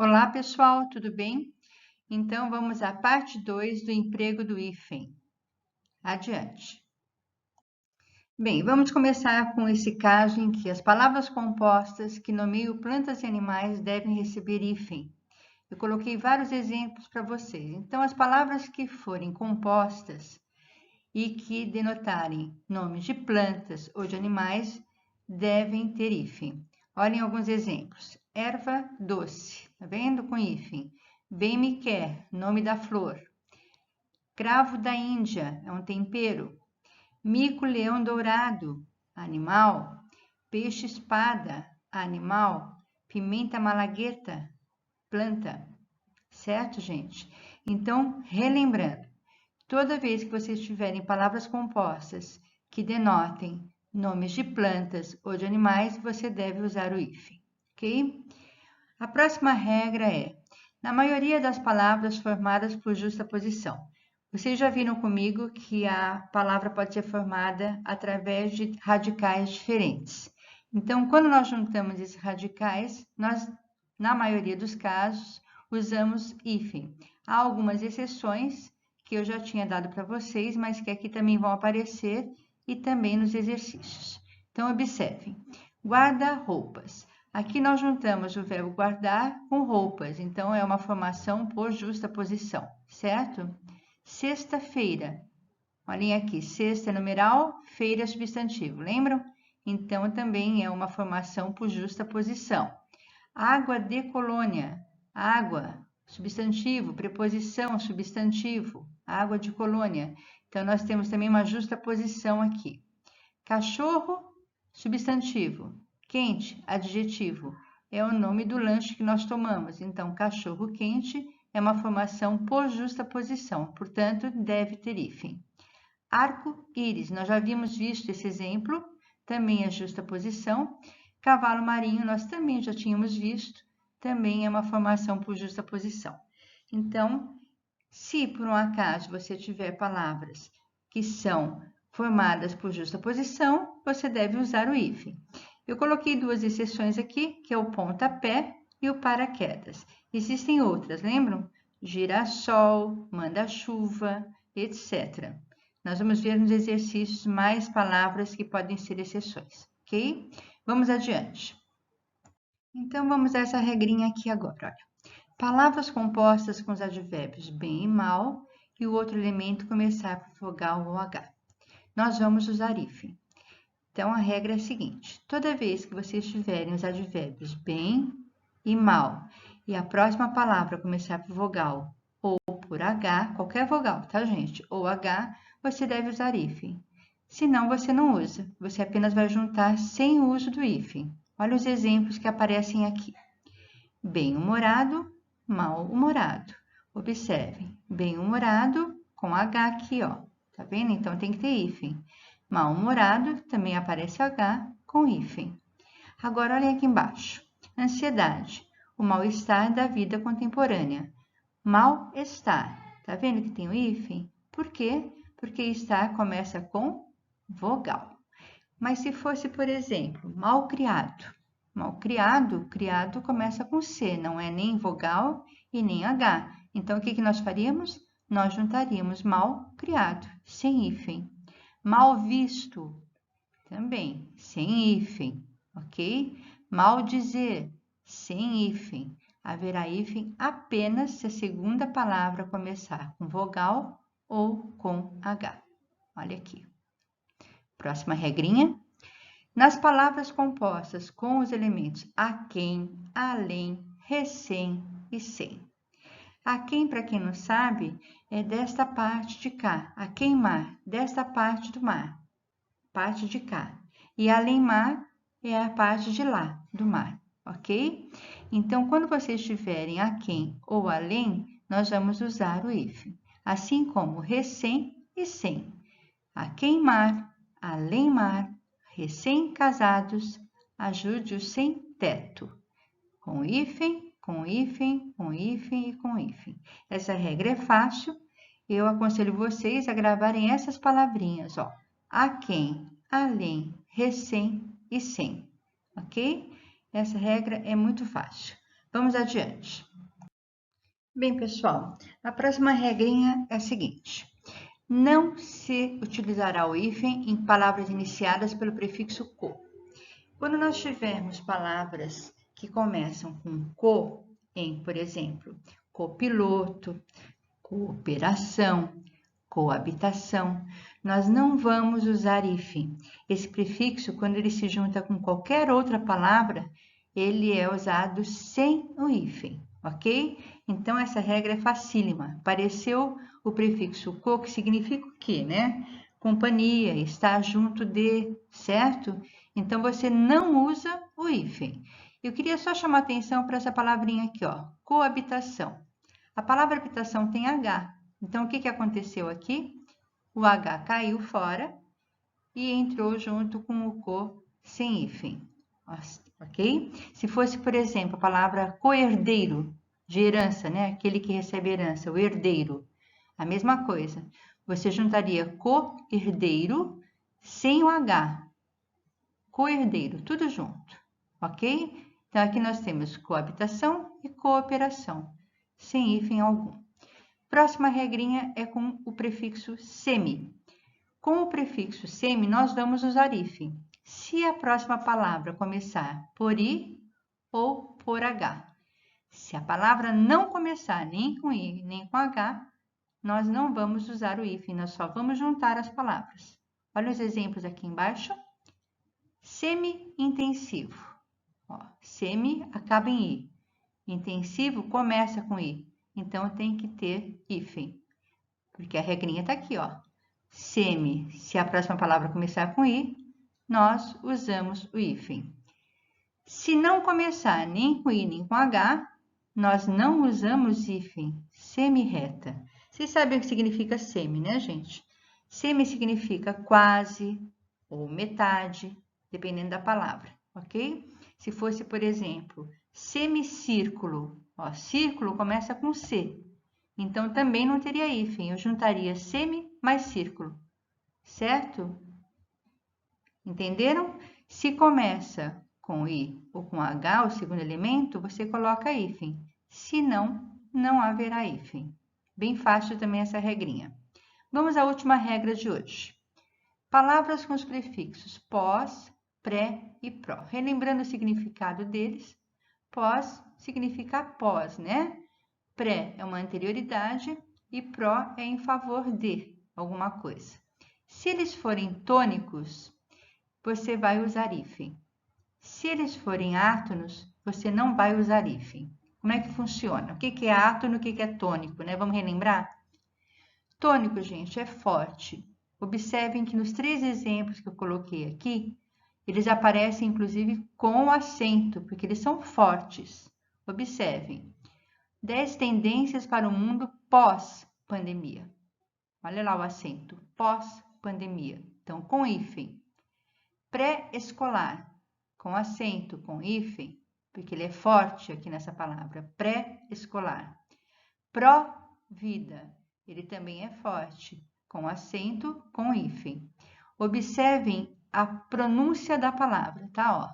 Olá, pessoal, tudo bem? Então, vamos à parte 2 do emprego do hífen. Adiante. Bem, vamos começar com esse caso em que as palavras compostas que nomeiam plantas e animais devem receber hífen. Eu coloquei vários exemplos para vocês. Então, as palavras que forem compostas e que denotarem nomes de plantas ou de animais devem ter hífen. Olhem alguns exemplos. Erva doce, tá vendo? Com hífen. Bem me quer, nome da flor. Cravo da Índia, é um tempero. Mico-leão dourado, animal. Peixe-espada, animal. Pimenta malagueta, planta. Certo, gente? Então, relembrando, toda vez que vocês tiverem palavras compostas que denotem nomes de plantas ou de animais, você deve usar o hífen, ok? A próxima regra é, na maioria das palavras formadas por justaposição. Vocês já viram comigo que a palavra pode ser formada através de radicais diferentes. Então, quando nós juntamos esses radicais, nós, na maioria dos casos, usamos hífen. Há algumas exceções que eu já tinha dado para vocês, mas que aqui também vão aparecer e também nos exercícios. Então, observem. Guarda-roupas. Aqui nós juntamos o verbo guardar com roupas, então é uma formação por justaposição, certo? Sexta-feira. Olhem aqui, sexta é numeral, feira é substantivo, lembram? Então também é uma formação por justaposição. Água de colônia. Água, substantivo, preposição, substantivo, água de colônia. Então nós temos também uma justaposição aqui. Cachorro, substantivo. Quente, adjetivo. É o nome do lanche que nós tomamos. Então, cachorro quente é uma formação por justaposição, portanto, deve ter hífen. Arco-íris, nós já havíamos visto esse exemplo, também é justaposição. Cavalo marinho, nós também já tínhamos visto, também é uma formação por justaposição. Então, se por um acaso você tiver palavras que são formadas por justaposição, você deve usar o hífen. Eu coloquei duas exceções aqui, que é o pontapé e o paraquedas. Existem outras, lembram? Girassol, manda-chuva, etc. Nós vamos ver nos exercícios mais palavras que podem ser exceções, ok? Vamos adiante. Então, vamos a essa regrinha aqui agora, olha. Palavras compostas com os advérbios bem e mal e o outro elemento começar por vogal ou H. Nós vamos usar hífen. Então, a regra é a seguinte: toda vez que vocês tiverem os advérbios bem e mal e a próxima palavra começar por vogal ou por H, qualquer vogal, tá, gente? Ou H, você deve usar hífen. Senão, você não usa. Você apenas vai juntar sem o uso do hífen. Olha os exemplos que aparecem aqui. Bem-humorado, mal-humorado. Observem, bem-humorado com H aqui, ó. Tá vendo? Então, tem que ter hífen. Mal-humorado também aparece H com hífen. Agora, olhem aqui embaixo. Ansiedade, o mal-estar da vida contemporânea. Mal-estar. Tá vendo que tem o hífen? Por quê? Porque estar começa com vogal. Mas se fosse, por exemplo, mal-criado. Mal-criado, criado começa com C, não é nem vogal e nem H. Então, o que nós faríamos? Nós juntaríamos mal-criado, sem hífen. Mal visto, também, sem hífen, ok? Mal dizer, sem hífen. Haverá hífen apenas se a segunda palavra começar com vogal ou com H. Olha aqui. Próxima regrinha. Nas palavras compostas com os elementos a quem, além, recém e sem. A quem, para quem não sabe, é desta parte de cá. A queimar, desta parte do mar, parte de cá. E além mar é a parte de lá, do mar, ok? Então, quando vocês tiverem a quem ou além, nós vamos usar o hífen. Assim como recém e sem. A queimar, além mar, recém-casados, ajude-os sem teto. Com hífen, com hífen, com hífen e com hífen. Essa regra é fácil. Eu aconselho vocês a gravarem essas palavrinhas, ó. A quem, além, recém e sem. Ok? Essa regra é muito fácil. Vamos adiante. Bem, pessoal, a próxima regrinha é a seguinte. Não se utilizará o hífen em palavras iniciadas pelo prefixo co. Quando nós tivermos palavras que começam com co, em, por exemplo, copiloto, cooperação, coabitação, nós não vamos usar hífen. Esse prefixo, quando ele se junta com qualquer outra palavra, ele é usado sem o hífen, ok? Então, essa regra é facílima. Apareceu o prefixo co, que significa o quê, né? Companhia, estar junto de, certo? Então, você não usa o hífen. Eu queria só chamar atenção para essa palavrinha aqui, ó, coabitação. A palavra habitação tem H. Então, o que aconteceu aqui? O H caiu fora e entrou junto com o co sem hífen. Ok? Se fosse, por exemplo, a palavra coerdeiro, de herança, né? Aquele que recebe herança, o herdeiro. A mesma coisa. Você juntaria co-herdeiro sem o H. Coerdeiro, tudo junto. Ok? Então, aqui nós temos coabitação e cooperação, sem hífen algum. Próxima regrinha é com o prefixo semi. Com o prefixo semi, nós vamos usar hífen. Se a próxima palavra começar por i ou por h. Se a palavra não começar nem com i nem com h, nós não vamos usar o hífen, nós só vamos juntar as palavras. Olha os exemplos aqui embaixo. Semi-intensivo. Semi acaba em i. Intensivo começa com i. Então, tem que ter hífen. Porque a regrinha está aqui, ó. Semi, se a próxima palavra começar com i, nós usamos o hífen. Se não começar nem com i nem com h, nós não usamos hífen. Semi-reta. Vocês sabem o que significa semi, né, gente? Semi significa quase ou metade, dependendo da palavra, ok? Se fosse, por exemplo, semicírculo, ó, círculo começa com C. Então, também não teria hífen. Eu juntaria semi mais círculo, certo? Entenderam? Se começa com i ou com h, o segundo elemento, você coloca hífen. Se não, não haverá hífen. Bem fácil também essa regrinha. Vamos à última regra de hoje. Palavras com os prefixos pós, pré e pró. Relembrando o significado deles, pós significa após, né? Pré é uma anterioridade e pró é em favor de alguma coisa. Se eles forem tônicos, você vai usar hífen. Se eles forem átonos, você não vai usar hífen. Como é que funciona? O que é átono, o que é tônico, né? Vamos relembrar? Tônico, gente, é forte. Observem que nos 3 exemplos que eu coloquei aqui, eles aparecem inclusive com acento, porque eles são fortes. Observem. 10 tendências para o mundo pós-pandemia. Olha lá o acento, pós-pandemia. Então, com hífen. Pré-escolar, com acento, com hífen, porque ele é forte aqui nessa palavra, pré-escolar. Pró-vida, ele também é forte, com acento, com hífen. Observem a pronúncia da palavra, tá? Ó,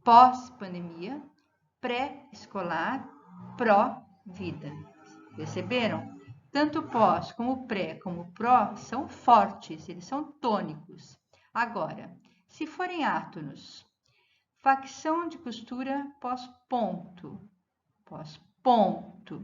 pós-pandemia, pré-escolar, pró-vida. Perceberam? Tanto pós como pré como pró são fortes, eles são tônicos. Agora, se forem átonos, facção de costura pós-ponto, pós-ponto.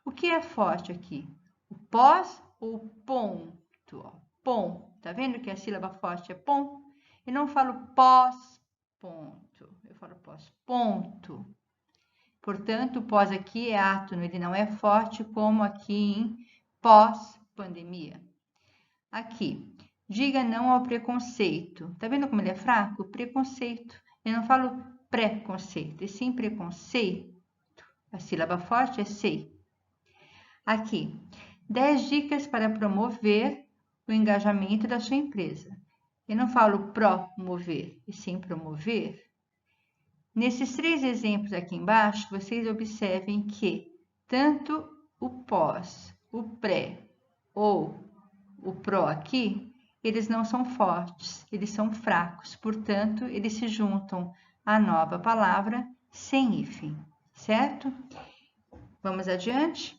O que é forte aqui? O pós ou o ponto? Ó, pom. Tá vendo que a sílaba forte é pom? Eu não falo pós-ponto, eu falo pós-ponto. Portanto, o pós aqui é átono, ele não é forte como aqui em pós-pandemia. Aqui, diga não ao preconceito. Tá vendo como ele é fraco? Preconceito. Eu não falo preconceito, e sim preconceito. A sílaba forte é sei. Aqui, 10 dicas para promover o engajamento da sua empresa. Eu não falo promover, e sim promover. Nesses 3 exemplos aqui embaixo, vocês observem que tanto o pós, o pré ou o pró aqui, eles não são fortes, eles são fracos, portanto, eles se juntam à nova palavra sem hífen, certo? Vamos adiante?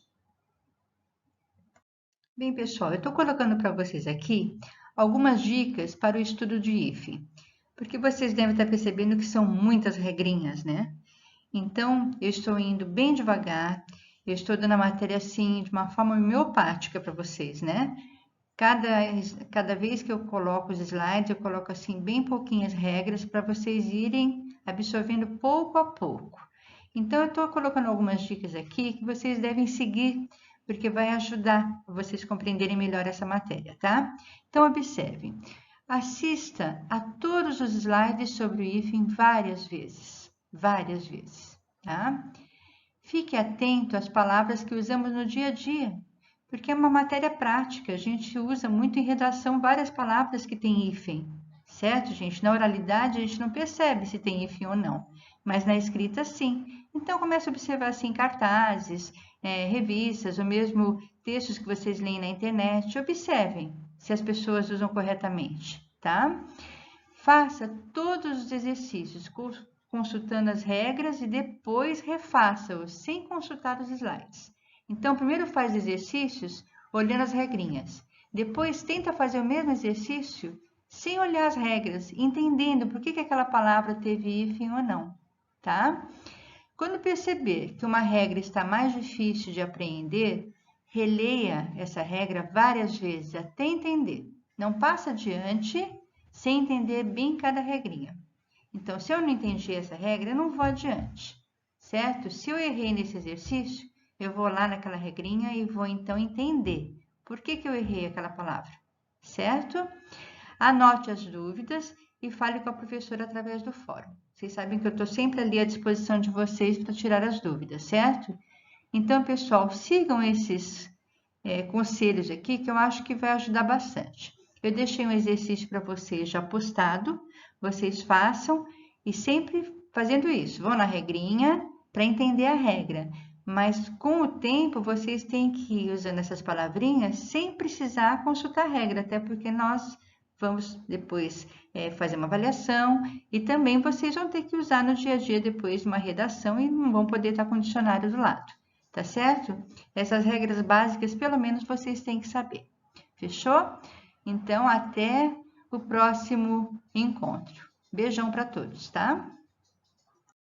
Bem, pessoal, eu estou colocando para vocês aqui algumas dicas para o estudo de hífen, porque vocês devem estar percebendo que são muitas regrinhas, né? Então, eu estou indo bem devagar, eu estou dando a matéria assim, de uma forma homeopática para vocês, né? Cada vez que eu coloco os slides, eu coloco assim bem pouquinhas regras para vocês irem absorvendo pouco a pouco. Então, eu estou colocando algumas dicas aqui que vocês devem seguir, porque vai ajudar vocês compreenderem melhor essa matéria, tá? Então, observem. Assista a todos os slides sobre o hífen várias vezes, tá? Fique atento às palavras que usamos no dia a dia, porque é uma matéria prática, a gente usa muito em redação várias palavras que têm hífen, certo, gente? Na oralidade a gente não percebe se tem hífen ou não, mas na escrita sim. Então comece a observar assim cartazes, revistas, ou mesmo textos que vocês leem na internet, observem se as pessoas usam corretamente, tá? Faça todos os exercícios consultando as regras e depois refaça-os sem consultar os slides. Então, primeiro faz exercícios olhando as regrinhas. Depois tenta fazer o mesmo exercício sem olhar as regras, entendendo por que aquela palavra teve hífen ou não, tá? Quando perceber que uma regra está mais difícil de apreender, releia essa regra várias vezes até entender. Não passa adiante sem entender bem cada regrinha. Então, se eu não entendi essa regra, eu não vou adiante, certo? Se eu errei nesse exercício, eu vou lá naquela regrinha e vou então entender por que eu errei aquela palavra, certo? Anote as dúvidas e fale com a professora através do fórum. Vocês sabem que eu estou sempre ali à disposição de vocês para tirar as dúvidas, certo? Então, pessoal, sigam esses conselhos aqui que eu acho que vai ajudar bastante. Eu deixei um exercício para vocês já postado, vocês façam e sempre fazendo isso. Vão na regrinha para entender a regra, mas com o tempo vocês têm que ir usando essas palavrinhas sem precisar consultar a regra, até porque nós vamos depois fazer uma avaliação e também vocês vão ter que usar no dia a dia depois uma redação e não vão poder estar com o dicionário do lado, tá certo? Essas regras básicas, pelo menos, vocês têm que saber. Fechou? Então, até o próximo encontro. Beijão para todos, tá?